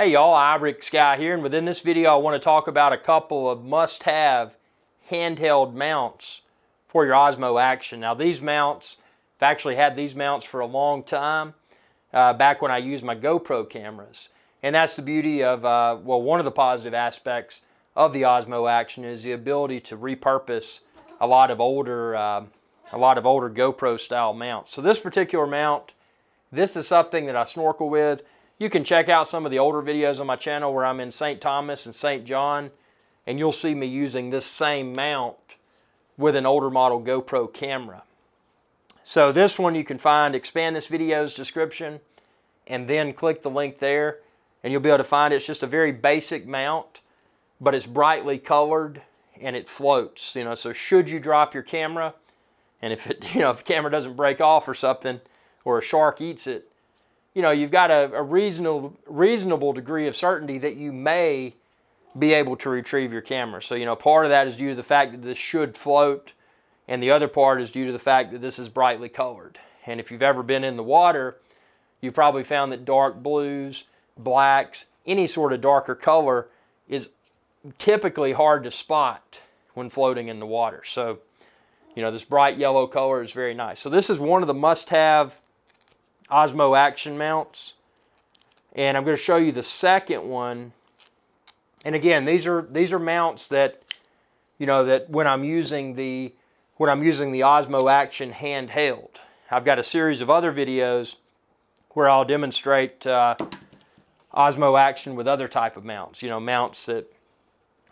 Hey y'all, Ibrick Sky here, and within this video I want to talk about a couple of must-have handheld mounts for your Osmo Action. Now these mounts, I've actually had these mounts for a long time, back when I used my GoPro cameras. And that's the beauty of, well, one of the positive aspects of the Osmo Action is the ability to repurpose a lot of older GoPro style mounts. So this particular mount, this is something that I snorkel with. You can check out some of the older videos on my channel where I'm in St. Thomas and St. John, and you'll see me using this same mount with an older model GoPro camera. So this one you can find, expand this video's description, and then click the link there, and you'll be able to find it. It's just a very basic mount, but it's brightly colored and it floats. So should you drop your camera, and if it, if the camera doesn't break off or something, or a shark eats it, you've got a reasonable degree of certainty that you may be able to retrieve your camera. So, part of that is due to the fact that this should float, and the other part is due to the fact that this is brightly colored. And if you've ever been in the water, you've probably found that dark blues, blacks, any sort of darker color is typically hard to spot when floating in the water. So, this bright yellow color is very nice. So this is one of the must-have Osmo Action mounts, and I'm going to show you the second one. And again, these are mounts that that when I'm using the Osmo Action handheld. I've got a series of other videos where I'll demonstrate Osmo Action with other type of mounts. Mounts that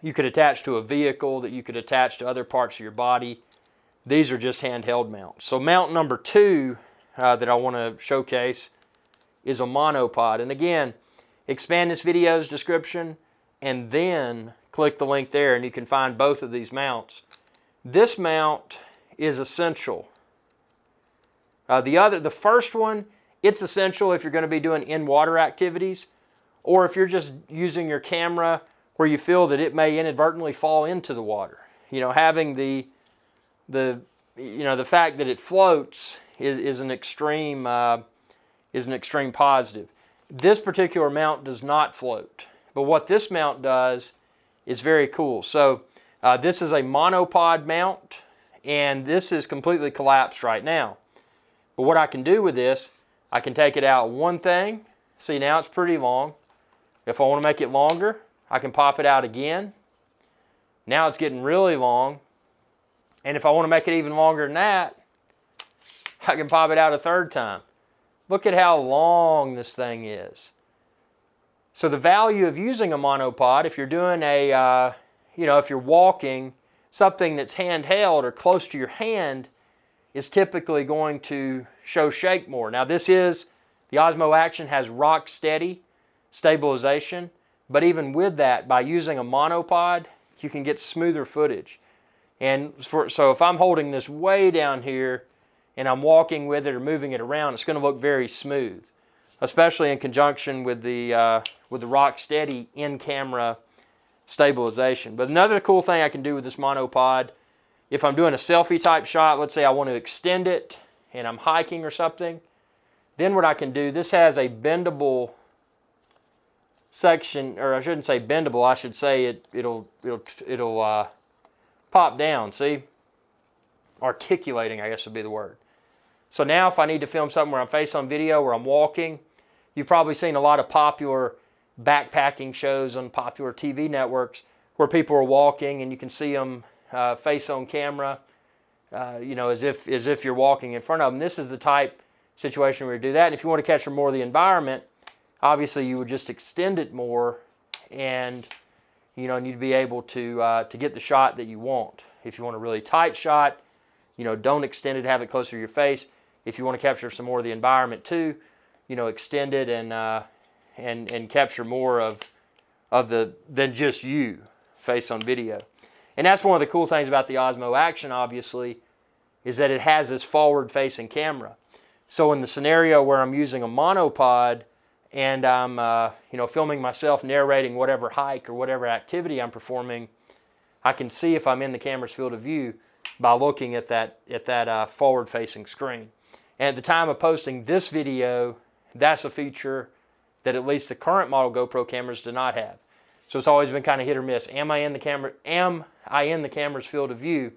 you could attach to a vehicle, that you could attach to other parts of your body. These are just handheld mounts. So mount number 2 that I want to showcase is a monopod. And again, expand this video's description and then click the link there and you can find both of these mounts. This mount is essential. The first one, it's essential if you're going to be doing in-water activities, or if you're just using your camera where you feel that it may inadvertently fall into the water. Having the fact that it floats is an extreme positive. This particular mount does not float, but what this mount does is very cool. So this is a monopod mount, and this is completely collapsed right now. But what I can do with this, I can take it out one thing. See, now it's pretty long. If I want to make it longer, I can pop it out again. Now it's getting really long. And if I want to make it even longer than that, I can pop it out a third time. Look at how long this thing is. So the value of using a monopod, if you're doing if you're walking, something that's handheld or close to your hand, is typically going to shake more. Now the Osmo Action has rock steady stabilization, but even with that, by using a monopod, you can get smoother footage. And so if I'm holding this way down here and I'm walking with it or moving it around, it's going to look very smooth, especially in conjunction with the rock steady in-camera stabilization. But another cool thing I can do with this monopod, if I'm doing a selfie type shot, let's say I want to extend it and I'm hiking or something, then what I can do, this has a bendable section, or I shouldn't say bendable, I should say it'll pop down, see? Articulating, I guess would be the word. So now if I need to film something where I'm face on video, where I'm walking, you've probably seen a lot of popular backpacking shows on popular TV networks where people are walking and you can see them face on camera, as if you're walking in front of them. This is the type situation where you do that. And if you want to capture more of the environment, obviously you would just extend it more, and you'd be able to get the shot that you want. If you want a really tight shot, don't extend it, have it closer to your face. If you want to capture some more of the environment too, extend it and capture more than just you face on video. And that's one of the cool things about the Osmo Action, obviously, is that it has this forward-facing camera. So in the scenario where I'm using a monopod and I'm filming myself narrating whatever hike or whatever activity I'm performing, I can see if I'm in the camera's field of view by looking at that forward-facing screen. And at the time of posting this video, that's a feature that at least the current model GoPro cameras do not have. So it's always been kind of hit or miss. Am I in the camera's field of view?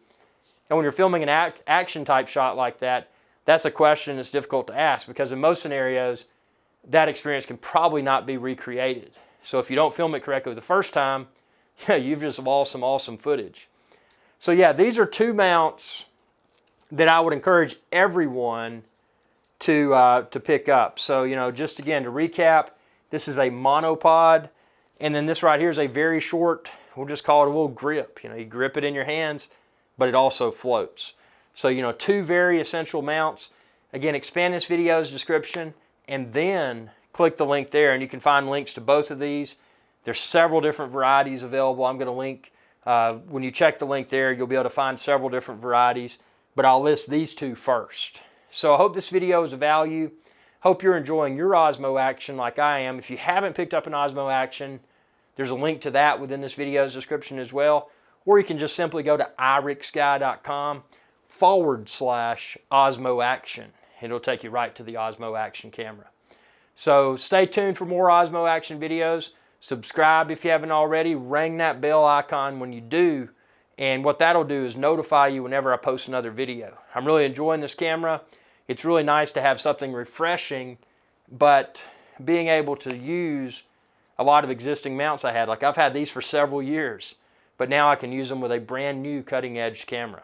And when you're filming an action type shot like that, that's a question that's difficult to ask, because in most scenarios, that experience can probably not be recreated. So if you don't film it correctly the first time, you've just lost some awesome footage. So yeah, these are two mounts that I would encourage everyone to pick up. So, you know, just again to recap, this is a monopod, and then this right here is a very short, we'll just call it a little grip. You know, you grip it in your hands, but it also floats. So, you know, two very essential mounts. Again, expand this video's description and then click the link there, and you can find links to both of these. There's several different varieties available. I'm going to link, when you check the link there, you'll be able to find several different varieties, but I'll list these two first. So I hope this video is of value. Hope you're enjoying your Osmo action like I am. If you haven't picked up an Osmo action, there's a link to that within this video's description as well. Or you can just simply go to iricsky.com/Osmo action. It'll take you right to the Osmo action camera. So stay tuned for more Osmo action videos. Subscribe if you haven't already. Ring that bell icon when you do. And what that'll do is notify you whenever I post another video. I'm really enjoying this camera. It's really nice to have something refreshing, but being able to use a lot of existing mounts I had. Like I've had these for several years, but now I can use them with a brand new cutting edge camera.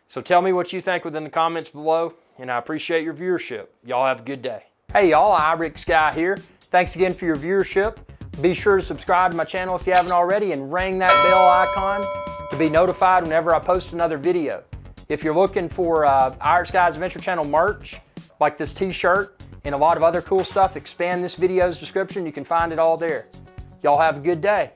So tell me what you think within the comments below, and I appreciate your viewership. Y'all have a good day. Hey y'all, iRicsky here. Thanks again for your viewership. Be sure to subscribe to my channel if you haven't already, and ring that bell icon to be notified whenever I post another video. If you're looking for iRicsky's Adventure Channel merch, like this t-shirt and a lot of other cool stuff, expand this video's description. You can find it all there. Y'all have a good day.